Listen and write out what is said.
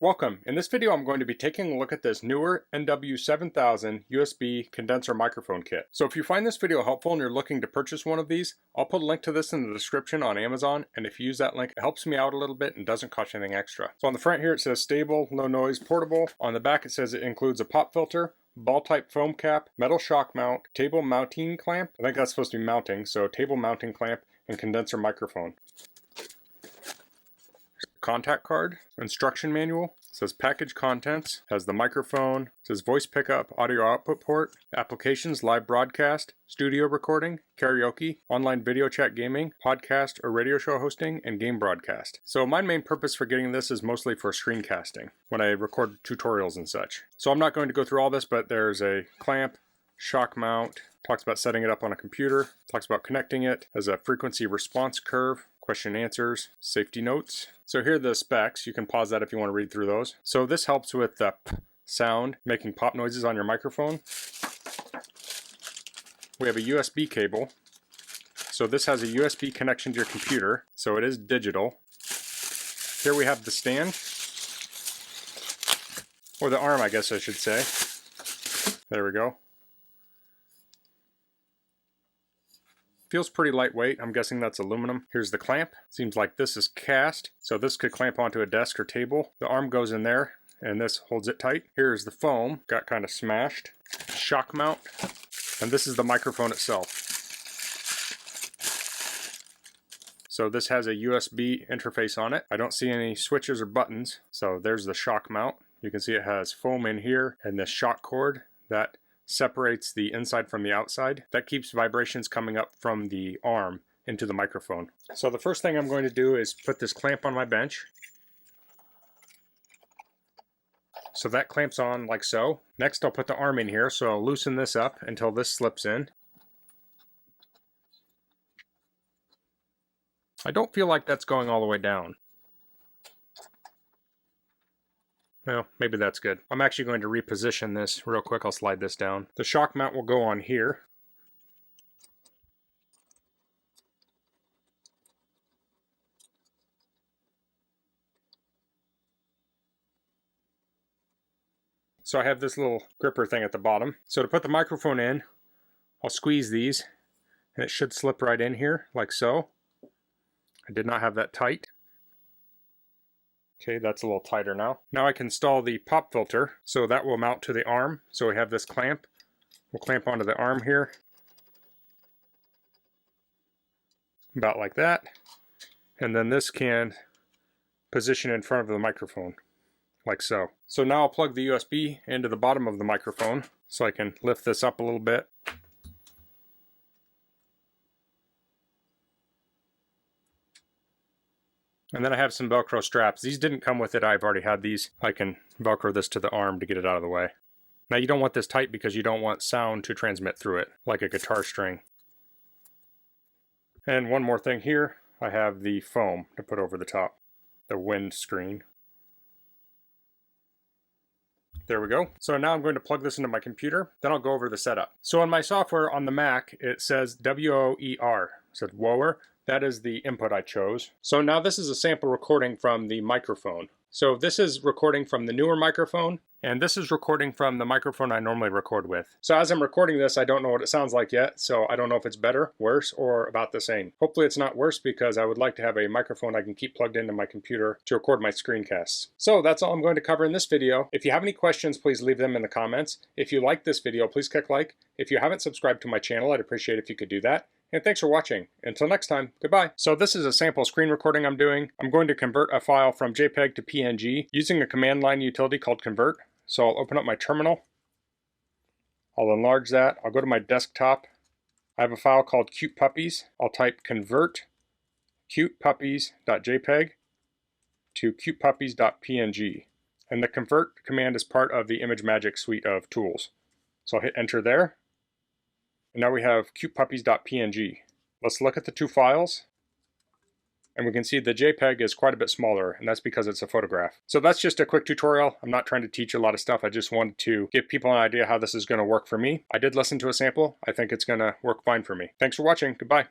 Welcome. In this video I'm going to be taking a look at this Neewer NW-7000 USB condenser microphone kit. So if you find this video helpful and you're looking to purchase one of these, I'll put a link to this in the description on Amazon, and if you use that link it helps me out a little bit and doesn't cost you anything extra. So on the front here it says stable, low noise, portable. On the back it says it includes a pop filter, ball type foam cap, metal shock mount, table mounting clamp, I think that's supposed to be mounting, so table mounting clamp, and condenser microphone. Contact card, instruction manual, says package contents, has the microphone, says voice pickup, audio output port, applications, live broadcast, studio recording, karaoke, online video chat gaming, podcast or radio show hosting, and game broadcast. So my main purpose for getting this is mostly for screencasting when I record tutorials and such. So I'm not going to go through all this, but there's a clamp, shock mount, talks about setting it up on a computer, talks about connecting it, has a frequency response curve, question and answers, safety notes. So here are the specs. You can pause that if you want to read through those. So this helps with the p sound, making pop noises on your microphone. We have a USB cable. So this has a USB connection to your computer, so it is digital. Here we have the stand, or the arm I guess I should say. There we go. Feels pretty lightweight. I'm guessing that's aluminum. Here's the clamp. Seems like this is cast, so this could clamp onto a desk or table. The arm goes in there, and this holds it tight. Here's the foam. Got kind of smashed. Shock mount. And this is the microphone itself. So this has a USB interface on it. I don't see any switches or buttons. So there's the shock mount. You can see it has foam in here, and this shock cord that separates the inside from the outside. That keeps vibrations coming up from the arm into the microphone. So the first thing I'm going to do is put this clamp on my bench. So that clamps on like so. Next I'll put the arm in here, so I'll loosen this up until this slips in. I don't feel like that's going all the way down. Well, maybe that's good. I'm actually going to reposition this real quick. I'll slide this down. The shock mount will go on here. So I have this little gripper thing at the bottom. So to put the microphone in, I'll squeeze these and it should slip right in here like so. I did not have that tight. Okay, that's a little tighter now. Now I can install the pop filter, so that will mount to the arm. So we have this clamp. We'll clamp onto the arm here. About like that. And then this can position in front of the microphone, like so. So now I'll plug the USB into the bottom of the microphone, so I can lift this up a little bit. And then I have some Velcro straps. These didn't come with it. I've already had these. I can Velcro this to the arm to get it out of the way. Now you don't want this tight because you don't want sound to transmit through it, like a guitar string. And one more thing here, I have the foam to put over the top, the wind screen. There we go. So now I'm going to plug this into my computer, then I'll go over the setup. So on my software on the Mac, it says WOER, it says WOER. That is the input I chose. So now this is a sample recording from the microphone. So this is recording from the Neewer microphone, and this is recording from the microphone I normally record with. So as I'm recording this, I don't know what it sounds like yet, so I don't know if it's better, worse, or about the same. Hopefully it's not worse, because I would like to have a microphone I can keep plugged into my computer to record my screencasts. So that's all I'm going to cover in this video. If you have any questions, please leave them in the comments. If you like this video, please click like. If you haven't subscribed to my channel, I'd appreciate it if you could do that. And thanks for watching. Until next time, goodbye. So this is a sample screen recording I'm doing. I'm going to convert a file from Jpeg to PNG using a command line utility called convert. So I'll open up my terminal. I'll enlarge that. I'll go to my desktop. I have a file called cute puppies. I'll type convert cutepuppies.jpg to cutepuppies.png. And the convert command is part of the ImageMagick suite of tools. So I'll hit enter there. And now we have cutepuppies.png. Let's look at the two files. And we can see the JPEG is quite a bit smaller, and that's because it's a photograph. So that's just a quick tutorial. I'm not trying to teach a lot of stuff. I just wanted to give people an idea how this is going to work for me. I did listen to a sample. I think it's going to work fine for me. Thanks for watching. Goodbye.